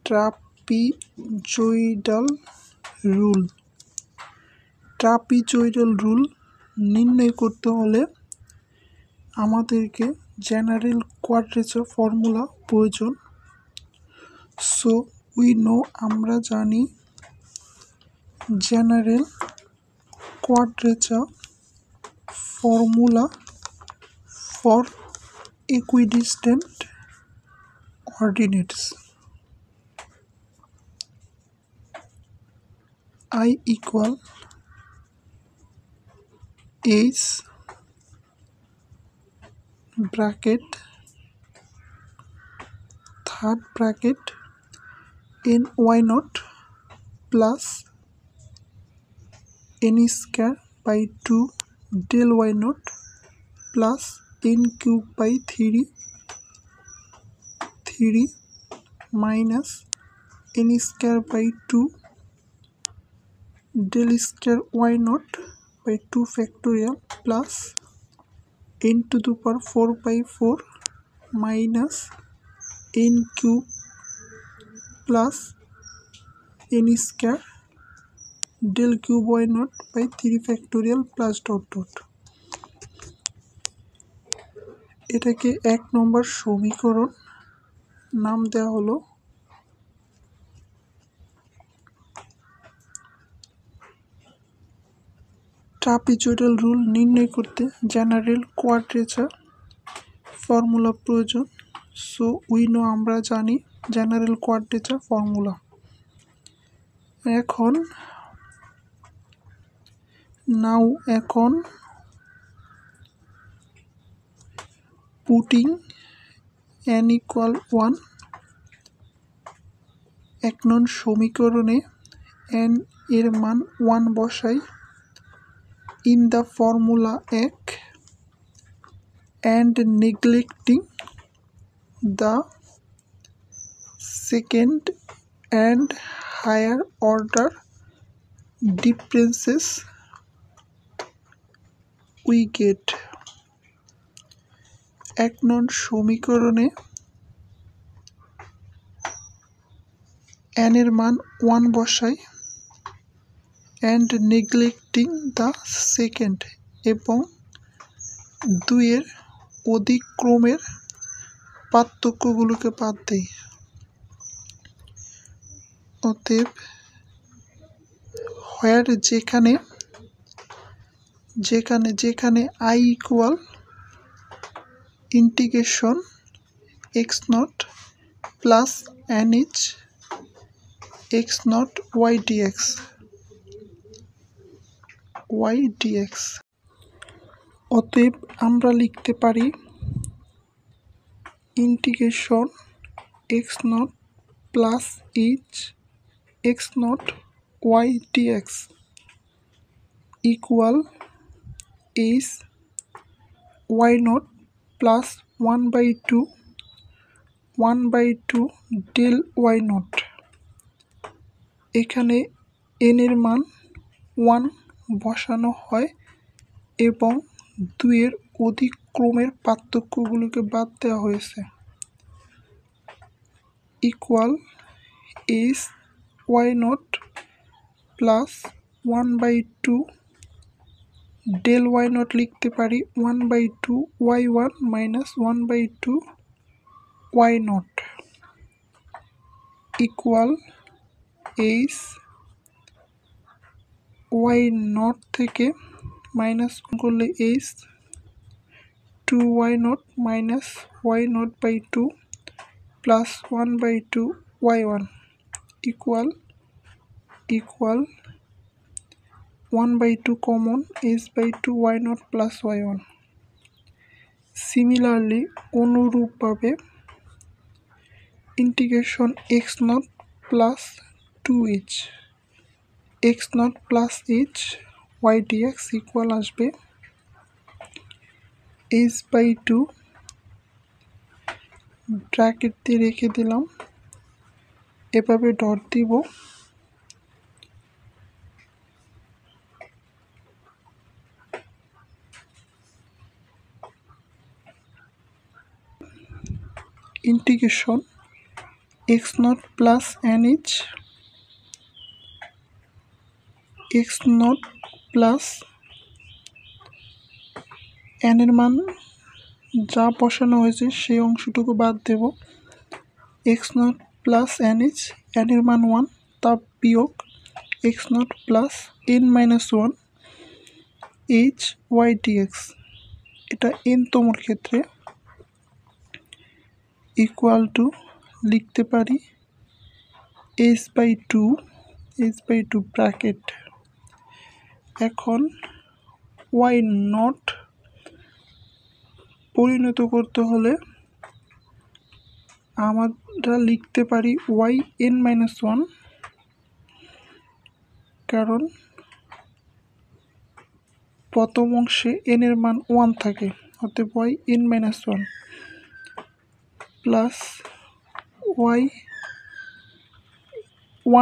Trapezoidal rule. Trapezoidal rule নির্ণয় করতে হলে আমাদেরকে জেনারেল কোয়াড্রেচার ফর্মুলা প্রয়োজন। সো উই নো, আমরা জানি general quadrature formula for equidistant ordinates. I equal H bracket third bracket n y naught plus n square by 2 del y naught plus n cube by 3 minus n square by 2 del square y naught by 2 factorial plus n to the power 4 by 4 minus n cube plus n square del cube y naught by 3 factorial plus dot dot। এটাকে 1 নম্বর সমীকরণ নাম দেওয়া হলো trapezoidal rule নির্ণয় করতে general quadrature formula প্রয়োজন। So we know, আমরা জানি জেনারেল কোয়াড্রেচার ফর্মুলা। এখন পুটিং n equal 1, 1 নং সমীকরণে n এর মান 1 বসাই in the formula 1 and neglecting the second and higher order differences, we get 1 নং সমীকরণে n এর মান 1 বসাই and neglecting the second এবং 2 এর অধিক্রমের পার্থক্যগুলোকে বাদ দেই। অতএব where যেখানে I equal integration x naught plus nh x naught y dx অতএব আমরা লিখতে পারি integration x naught plus h x naught y dx equal is y naught plus 1/2 del y naught। এখানে n এর মান 1 বসানো হয় এবং 2 এর অধিক্রমের পার্থক্যগুলোকে বাদ দেওয়া হয়েছে। Equal is y naught plus 1/2 del y naught লিখতে পারি 1/2 y1 minus 1/2 y naught equal is y naught থেকে মাইনাস করলে is 2y naught minus y naught by 2 plus 1/2 y1 equal 1/2 common is by 2 y naught plus y1। Similarly অনুরূপভাবে integration x naught plus 2h x naught plus h y dx equal আসবে h by 2 bracket দিয়ে রেখে দিলাম, এভাবে dot দিব, integration x naught plus nh x naught plus n এর মান যা বসানো হয়েছে সেই অংশটুকু বাদ দেব। x naught plus nh n এর মান 1 তা বিয়োগ x naught plus n minus 1 h y dx এটা n তমর ক্ষেত্রে ইকুয়াল টু লিখতে পারি h/2 ব্র্যাকেট। এখন y নট পরিণত করতে হলে আমরা লিখতে পারি yn-1 কারণ প্রথম অংশে n এর মান 1 থাকে, অতএব yn-1 প্লাস y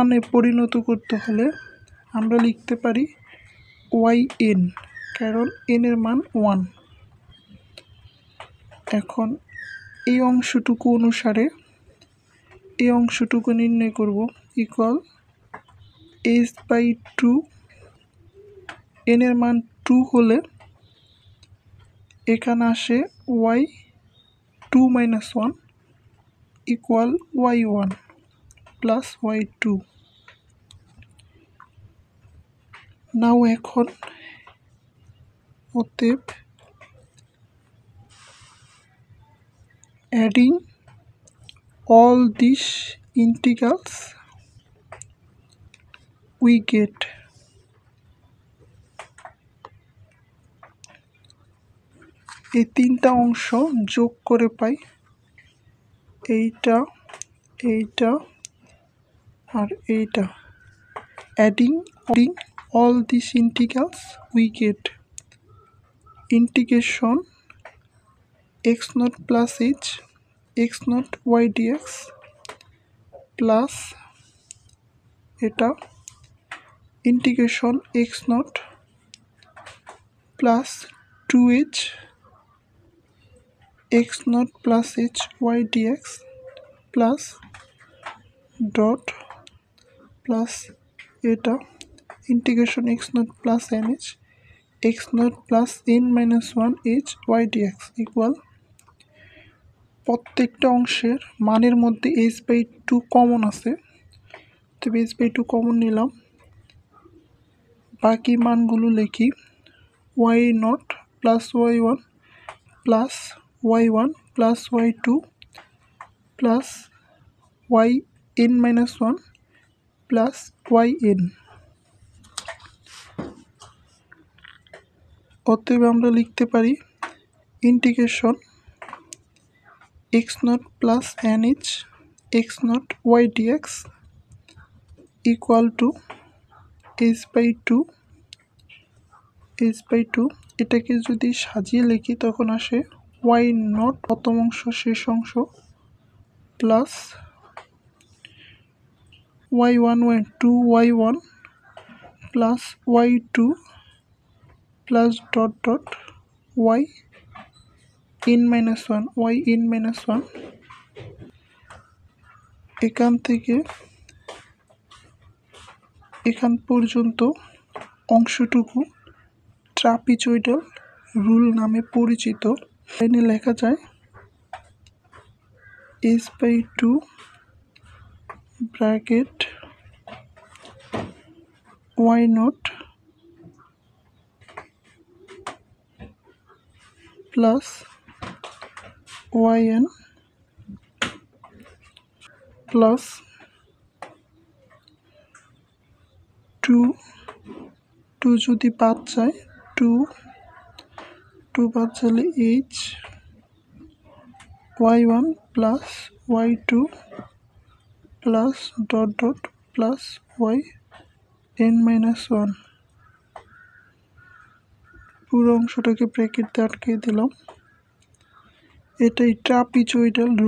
1 এ পরিণত করতে হলে আমরা লিখতে পারি yn কারণ n এর মান 1। এখন এই অংশটুকু অনুসারে এই অংশটুকু নির্ণয় করব ইকুয়াল h/2 n এর মান 2 হলে এখানে আসে y2-1 equal y1 plus y2। নাও এখন অতএব adding all these integrals we get এই তিনটা অংশ যোগ করে পাই এইটা আর এইটা। adding all these integrals we get integration x naught plus h x naught y dx plus এটা integration x naught plus 2h x naught plus h y dx plus dot plus এটা integration x naught plus nh x naught plus n-1 h y dx equal প্রত্যেকটা অংশের মানের মধ্যে h/2 common আছে, তবে h/2 common নিলাম। বাকি মানগুলো লিখি y0 plus y1 plus y1 plus y2 plus yn-1 plus yn। অতএব আমরা লিখতে পারি integration x naught plus nh x naught y dx equal to h/2 এটাকে যদি সাজিয়ে লিখি তখন আসে y0 প্রথম অংশ শেষ অংশ plus y1 plus y2 plus dot dot yn-1 এখান থেকে এখান পর্যন্ত অংশটুকু ট্রাপিজয়েডাল রুল নামে পরিচিত। এখানে লেখা যায় h/2 bracket y0 plus yn plus 2 যদি বাদ যায় 2 বাদ গেলে h y1 plus y2 plus dot dot plus yn-1 পুরো অংশটাকে ব্র্যাকেট দিয়ে আটকে দিলাম। এটাই ট্রাপিজয়েডাল